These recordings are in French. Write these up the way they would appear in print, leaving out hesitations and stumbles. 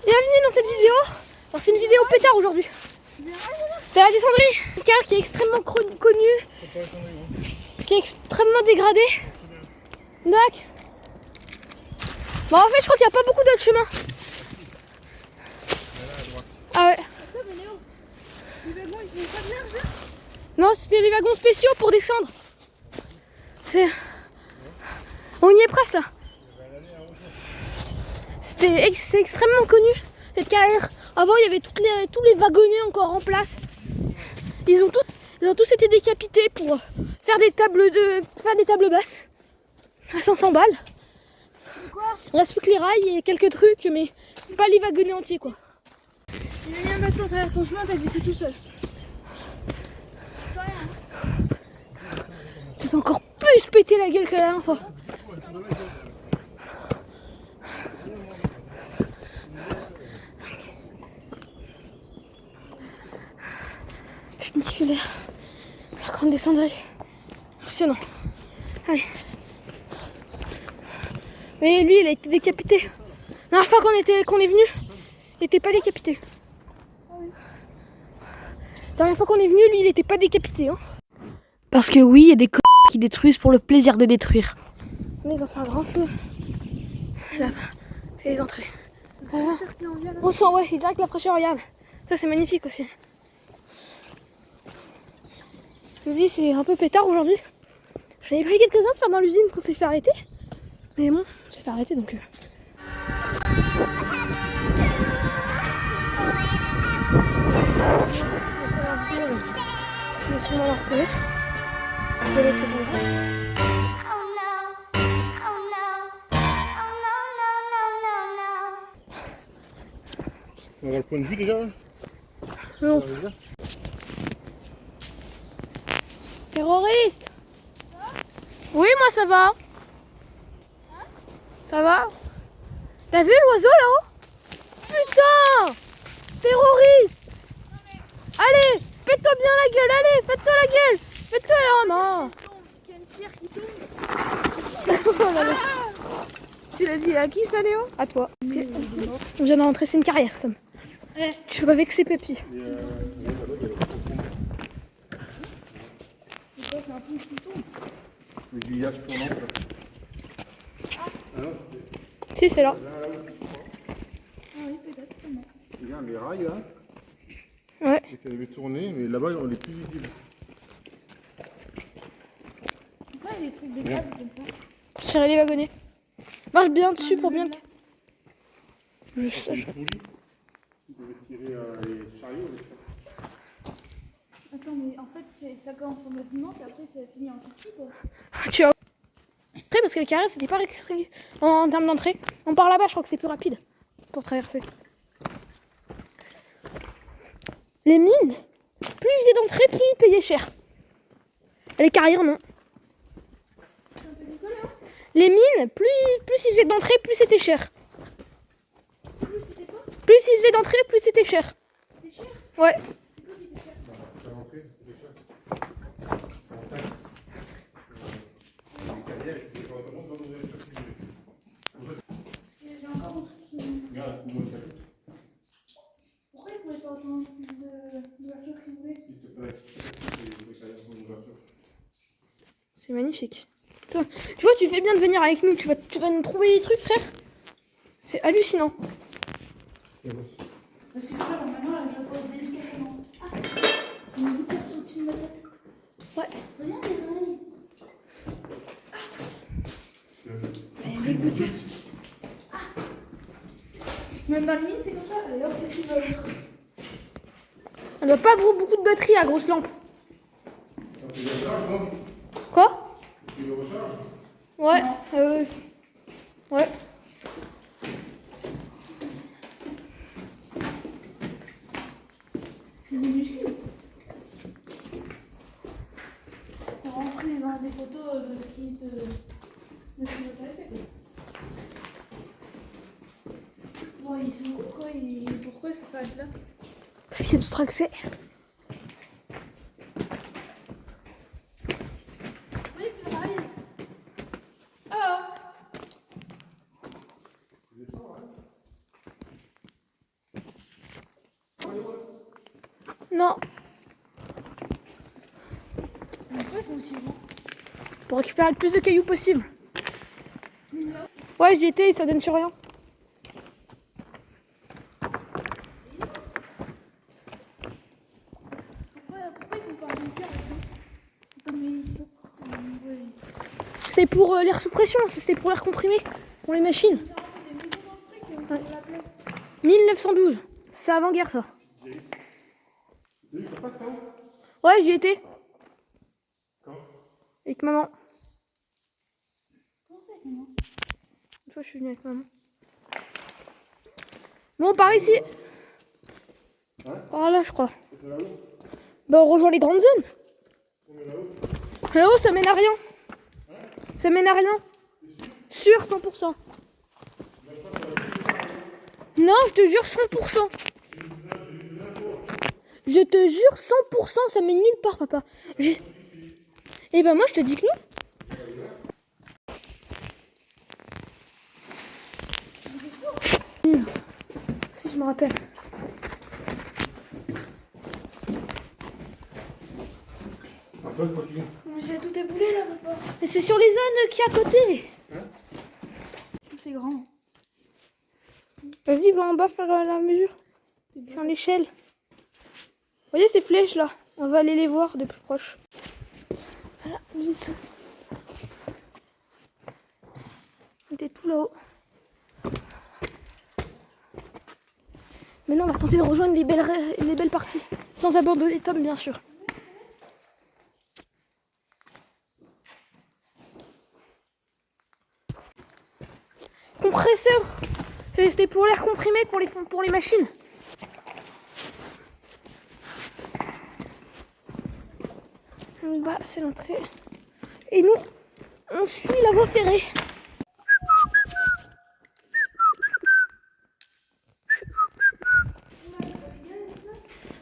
Bienvenue dans cette vidéo. Alors c'est une vidéo pétard aujourd'hui. C'est la descendrie. Une carrière qui est extrêmement connue, qui est extrêmement dégradée. D'accord. Bon en fait je crois qu'il n'y a pas beaucoup d'autres chemins. Ah ouais. Les wagons ils font pas de large là ? Non, c'était les wagons spéciaux pour descendre. On y est presque là. C'est extrêmement connu cette carrière. Avant il y avait tous les wagonnets encore en place. Ils ont tous été décapités pour faire des tables basses à 500 balles. Il reste plus que les rails et quelques trucs, mais pas les wagonnets entiers quoi. Il a mis un bâton à travers ton chemin, t'as glissé tout seul. Ça s'est encore plus pété la gueule que la dernière fois. Funiculaire. La grande descendrie. Impressionnant. Allez. Mais lui, il a été décapité. La dernière fois qu'on est venu, il n'était pas décapité. La dernière fois qu'on est venu, lui, il n'était pas décapité. Hein. Parce que oui, il y a des qui détruisent pour le plaisir de détruire. Ils ont fait un grand feu. Là-bas, c'est les entrées. On sent, ouais, il dirait que la fraîcheur, regarde. Ça, c'est magnifique aussi. Je vous dis, c'est un peu pétard aujourd'hui. J'en ai pris quelques-uns pour faire dans l'usine qu'on s'est fait arrêter. Mais bon, on s'est fait arrêter donc. Je vais sûrement la reconnaître. Je vais aller de cet endroit. On va le point de vue déjà là. Non. Terroriste. Oui, moi ça va. Ça va. T'as vu l'oiseau là-haut? Putain. Terroriste. Allez, faites-toi bien la gueule, allez, faites-toi la gueule. Faites-toi là, non. Il y a une pierre qui tombe. Oh là là. Tu l'as dit à qui ça Léo? À toi. Okay. On vient de rentrer, c'est une carrière, Tom. Tu vas vexer Pépi. C'est quoi, c'est un pont qui tombe? Le grillage tournant. Si, c'est là. Ah oui, peut-être, c'est bon. Regarde les rails là. Ouais. Et ça devait tourner, mais là-bas on est plus visible. Pourquoi il y a des trucs de câbles comme ça? Pour tirer les wagonnets. Marche bien dessus pour bien. Je sais. Ils devaient tirer les chariots avec ça. Attends, mais en fait, ça commence en mode immense et après ça finit en tout petit quoi. Tu vas. Après, parce que les carrières, c'était pas restricté en termes d'entrée. On part là-bas, je crois que c'est plus rapide pour traverser. Les mines, plus ils faisaient d'entrée, plus ils payaient cher. Les carrières, non. Les mines, plus ils faisaient d'entrée, plus c'était cher. Plus c'était quoi? Plus ils faisaient d'entrée, plus c'était cher. C'était cher? Ouais. J'ai encore un truc qui... Pourquoi il pouvait pas entendre plus de voitures qui roulaient? C'est magnifique. Putain, tu vois, tu fais bien de venir avec nous. Tu vas nous trouver des trucs, frère. C'est hallucinant. Parce que ça, maintenant, là, je la pose délicatement. Ah, une gouttière sur le dessus de ma tête. Ouais. Regarde les rails. Mais des gouttières. Même dans les mines, c'est comme ça. Et là, qu'est-ce qu'il va être? On doit pas avoir beaucoup de batterie à grosse lampe. Quoi? Ouais. Ouais. C'est minuscule. On va rentrer dans des photos de ce qui m'intéressait. Bon, ils sont pourquoi ça s'arrête là? Parce qu'il y a d'autres accès. Oui, pareil. Ah. Non, Pourquoi ils font aussi grand? pour récupérer le plus de cailloux possible. Ouais, j'y étais et ça donne sur rien. Pourquoi ils font pas un bunker avec nous? Attends, mais ils sont. Ouais. C'était pour l'air sous pression, c'était pour l'air comprimé, pour les machines. Ils ont fait des maisons dans le truc et on fait la place. 1912, c'est avant-guerre ça. Oui, t'as pas de temps? Ouais, j'y étais. Quand? Avec maman. Comment ça avec moi? Une fois, je suis venue avec maman. Bon, par ici. Hein? Par là, je crois. Et c'est là-haut? Bah, on rejoint les grandes zones. On est là-haut? Là-haut, ça mène à rien. Ça mène à rien. Sûr, 100%. Non, je te jure 100%. Je te jure 100%, ça mène nulle part, papa. Et ben moi, je te dis que non. Si je me rappelle. Ah, toi, c'est quoi tu viens? Mais j'ai tout éboulé là, papa. Mais c'est sur les zones qui à côté. C'est grand. Vas-y, va en bas faire la mesure. Faire l'échelle. Vous voyez ces flèches là? On va aller les voir de plus proche. Voilà, nous y sommes. On était tout là-haut. Maintenant, on va tenter de rejoindre les belles parties. Sans abandonner Tom, bien sûr. Compresseur. C'était pour l'air comprimé pour les machines. Bah, c'est l'entrée. Et nous, on suit la voie ferrée.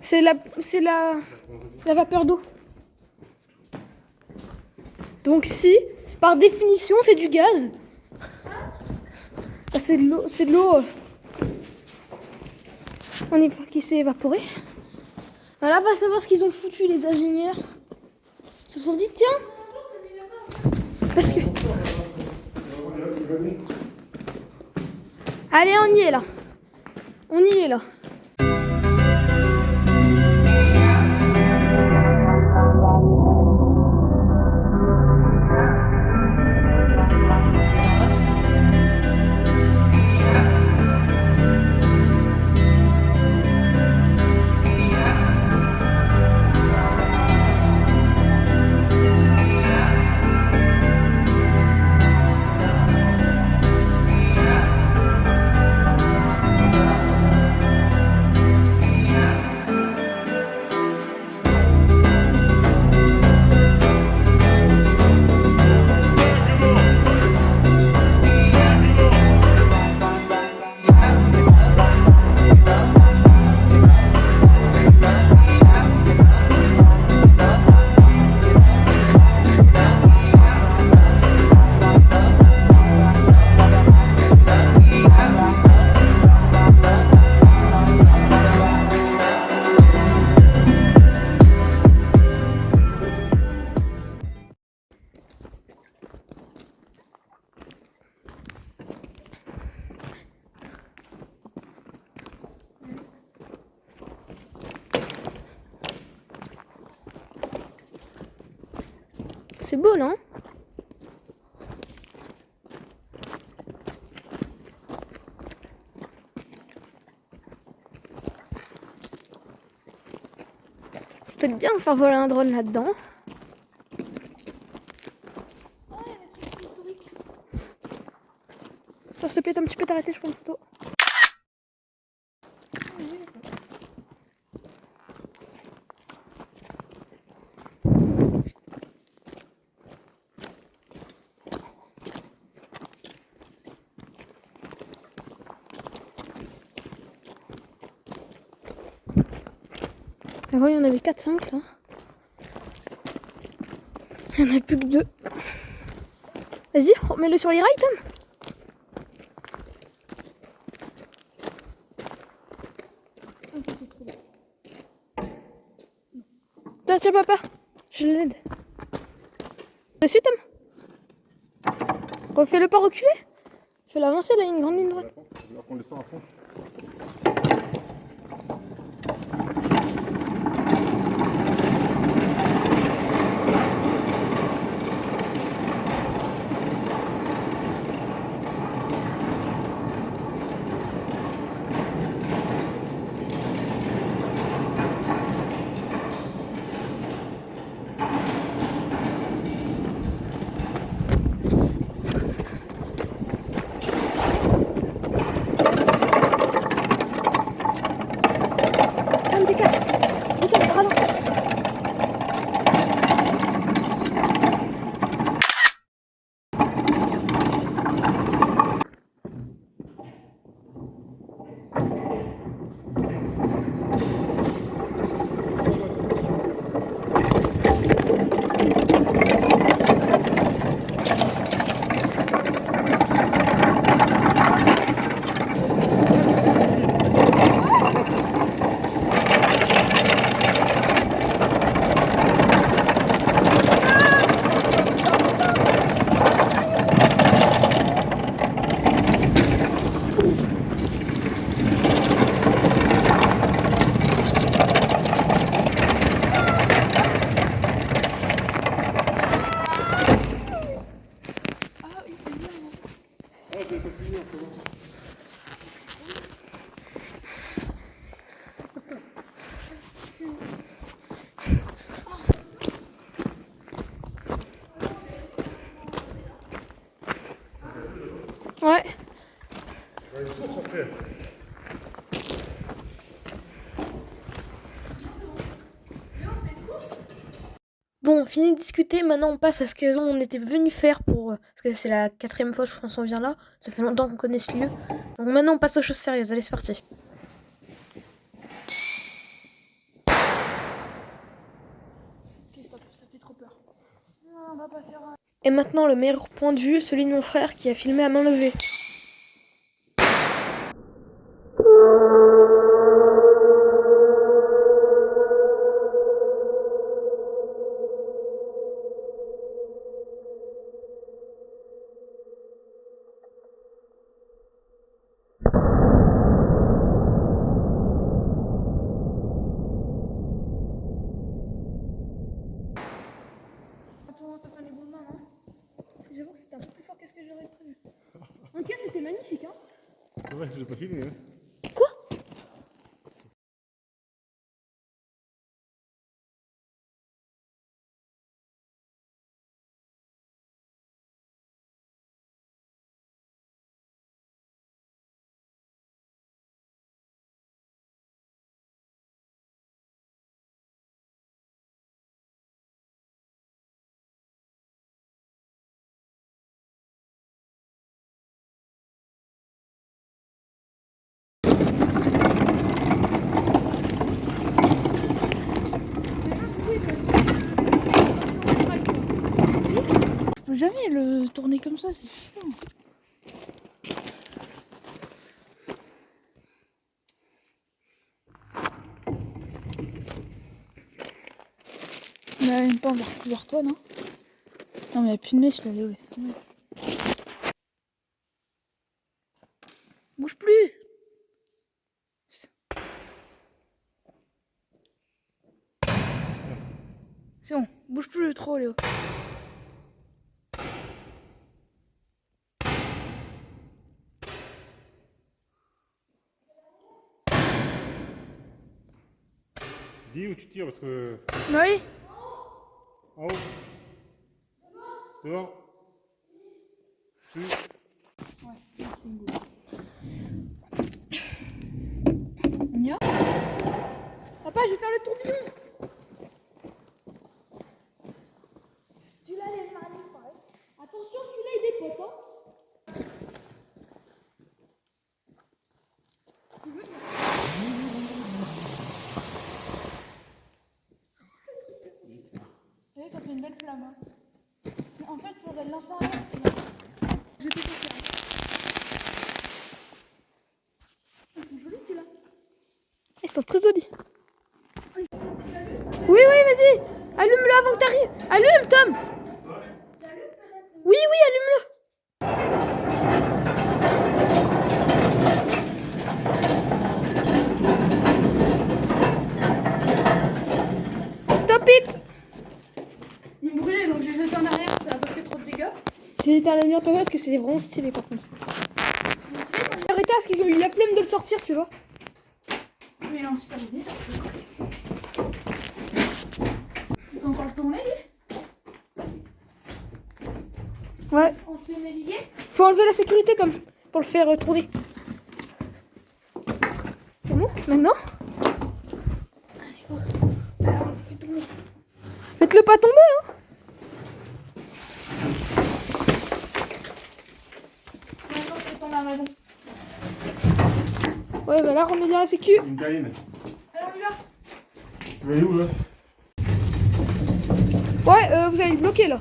C'est la vapeur d'eau. Donc si, par définition, c'est du gaz. Bah, c'est de l'eau. Qui s'est évaporée. Voilà, va savoir ce qu'ils ont foutu les ingénieurs. Ils se sont dit tiens. Parce que. Allez, on y est là. On y est là. C'est beau, non? C'est peut-être bien de faire voler un drone là-dedans. Oh, il y a des trucs historiques. S'il te plaît, Tom, tu peux t'arrêter, je prends une photo. Avant, il y en avait 4-5 là. Il n'y en a plus que 2. Vas-y, mets-le sur les rails, Tom. Tiens, papa. Je l'aide. Dessus, Tom. Refais-le pas reculer. Fais-le avancer, là, il y a une grande ligne droite. Alors qu'on descend à fond. Tom, décale, ralenti. Ouais. Bon, fini de discuter, maintenant on passe à ce qu'on était venu faire pour... Parce que c'est la 4e fois je pense qu'on vient là, ça fait longtemps qu'on connaît ce lieu. Donc maintenant on passe aux choses sérieuses, allez c'est parti. Ok, stop, ça fait trop peur. Non, on va passer à... Et maintenant le meilleur point de vue, celui de mon frère qui a filmé à main levée. Attends, ça fait les bonnes mains, hein. J'avoue que c'était un peu plus fort que ce que j'aurais prévu. En tout cas c'était magnifique hein. C'est vrai que j'ai pas filmé. Hein. Quoi? Je peux jamais le tourner comme ça, c'est chiant. On a même pas envers plusieurs toi, non? Non, mais il n'y a plus de mèche, là, Léo, laisse tomber. Bouge plus! C'est bon, bouge plus trop, Léo. Dis où tu tires parce que. Oui? En haut. Dehors. Dessus. Ouais, c'est une goutte. On y va? Papa je vais faire le tourbillon. Celui-là il est magnifique. Attention celui-là il est pote hein. Vous savez, ça fait une belle flamme. Hein. En fait, il faudrait le lancer en l'air. Je t'ai fait faire. Ils sont jolis celui-là. Ils sont très jolis. Oui. Oui, vas-y. Allume-le avant que t'arrives. Allume, Tom. Oui, allume-le. Stop it. Il me brûlait donc j'ai jeté en arrière, ça a pas fait trop de dégâts. J'ai éteint la lumière toi parce que c'est vraiment stylé par contre. Arrêtez parce qu'ils ont eu la flemme de le sortir, tu vois. Mais il est en super idée. Il peut encore le tourner lui. Ouais. On peut naviguer. Faut enlever la sécurité comme pour le faire tourner. C'est bon maintenant? Alors on fait tourner. Faites-le pas tomber hein. Maintenant c'est ton arrêt. Ouais bah là on est bien la sécu. Une Cayenne. Alors on y va. Tu vas aller où là? Ouais vous allez le bloquer là.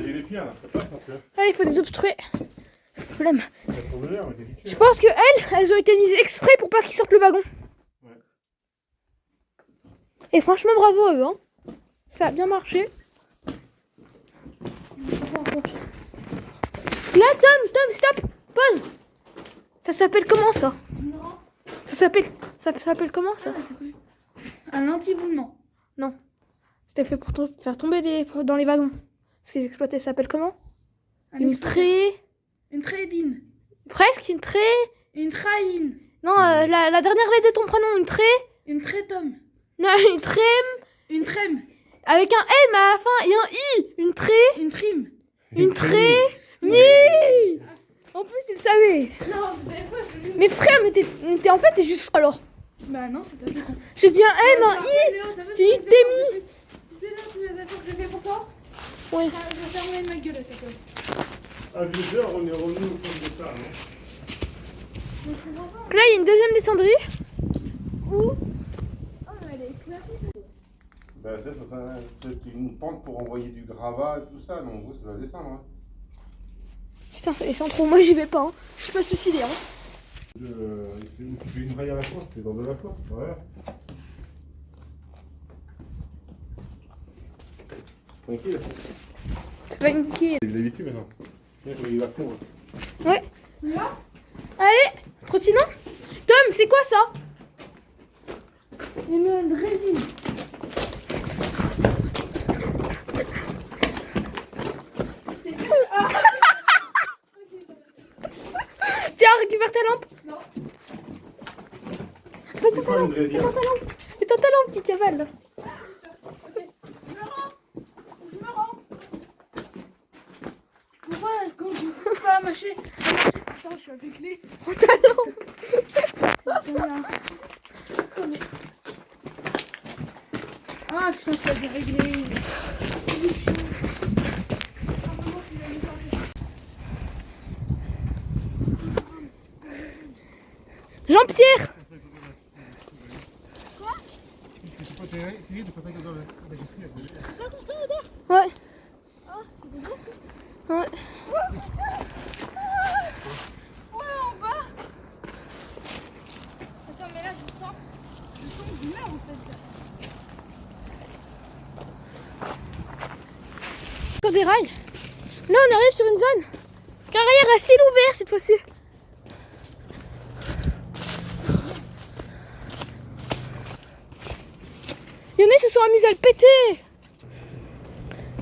J'ai les pieds là, ça passe un peu. Allez il faut désobstruer. Flemme. Ça trouve l'air, mais t'es habitué. Je pense que elles ont été mises exprès pour pas qu'ils sortent le wagon. Ouais. Et franchement bravo à eux hein. Ça a bien marché. Là Tom, stop, pause. Ça s'appelle comment ça? Ça s'appelle comment ça? Un anti-boulement. Non. C'était fait pour faire tomber dans les wagons. C'est exploité, ça s'appelle comment? Une traîne. Une trédine. Presque une traîne. Une traïne. Non, la dernière lettre de ton prénom, une traîne. Une trétome. Non, une trème. Une trème. Avec un M à la fin et un I. Une traîne. Une trime. Une traîne. Oui. En plus, tu le savais. Non, vous savez pas, je Mais frère, mais en fait, t'es juste alors. Bah non, c'est toi qui con. J'ai dit un M, un I. Tu dis t'es mis. Tu sais là tous les efforts que j'ai fait pour toi? Oui. Je vais fermer ma gueule à ta place. À 10h, on est revenu au point de départ, non? Donc là, il y a une deuxième descendrie. Où? Oh, mais elle est éclatée. Bah, c'est une pente pour envoyer du gravat et tout ça, mais en gros, ça doit descendre. Hein. Putain, ça descend trop. Moi, j'y vais pas. Hein. Je suis pas suicidé. Hein. Tu fais une raille à la fois, t'es dans de la porte, voilà. Tranquille. C'est pas une quille. C'est l'habitude maintenant. Il va fondre. Ouais. Là? Allez, trottinons. Tom, c'est quoi ça? Une résine. Tiens, récupère ta lampe. Non. C'est pas une résine. Éteins ta lampe, petit cavale. Là. Je me rends. Pourquoi quand je peux pas mâcher? Attends, je suis avec les. Prends ta lampe. Mais... Ah putain, tu vas dérégler. Jean-Pierre. C'est pas terrible de passer dans la Ça comme ça, odeur? Ouais. Ah, c'est dégueulasse ça. Ouais. Oh putain! Ouais, en bas! Attends, mais là je sens du merde en fait. Sur des rails. Là, on arrive sur une zone carrière à ciel ouvert cette fois-ci. Il y en a, ils se sont amusés à le péter.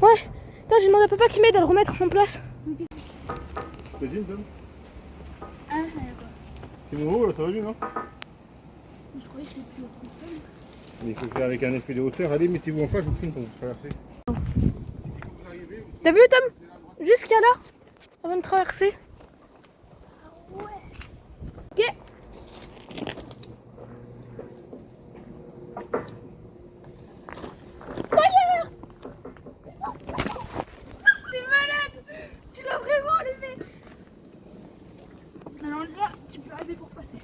Ouais. Attends, j'ai demandé à papa qu'il m'aide à le remettre en place. Résine, Tom? Ah, d'accord. C'est mon haut là, t'as vu, non? Je croyais que c'était plus haut que ça. Mais il faut faire avec un effet de hauteur. Allez, mettez-vous en face, je vous filme quand vous traversez. T'as vu, Tom? Jusqu'à là, avant de traverser. Ouais. Ok. Fire! T'es malade! Tu l'as vraiment enlevé! Alors là, tu peux arriver pour passer.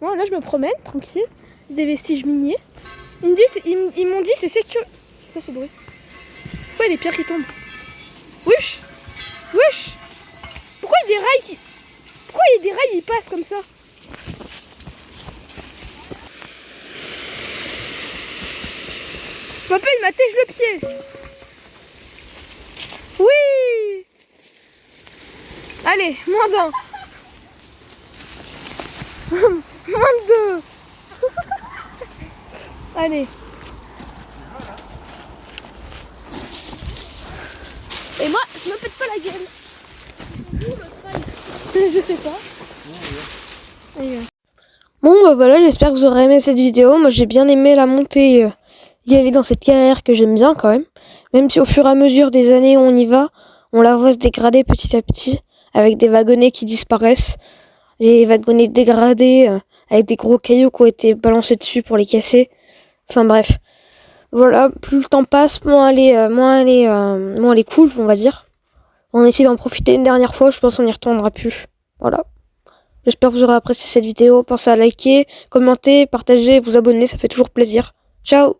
Moi, là, je me promène, tranquille. Des vestiges miniers. Ils m'ont dit c'est sécure. C'est quoi ce bruit? Pourquoi il y a des pierres qui tombent? Wesh! Wesh! Pourquoi il y a des rails qui... Pourquoi il y a des rails qui passent comme ça? Papa, il m'attèche le pied. Oui. Allez, moins d'un. Moins de 2. Allez. Et moi, je me pète pas la gueule. Je sais pas. Bon, bah voilà, j'espère que vous aurez aimé cette vidéo. Moi, j'ai bien aimé la montée, y aller dans cette carrière que j'aime bien quand même. Même si au fur et à mesure des années où on y va, on la voit se dégrader petit à petit, avec des wagonnets qui disparaissent. Des wagonnets dégradés, avec des gros cailloux qui ont été balancés dessus pour les casser. Enfin bref. Voilà, plus le temps passe, moins elle est cool, on va dire. On essaie d'en profiter une dernière fois, je pense qu'on n'y retournera plus. Voilà. J'espère que vous aurez apprécié cette vidéo. Pensez à liker, commenter, partager, vous abonner, ça fait toujours plaisir. Ciao!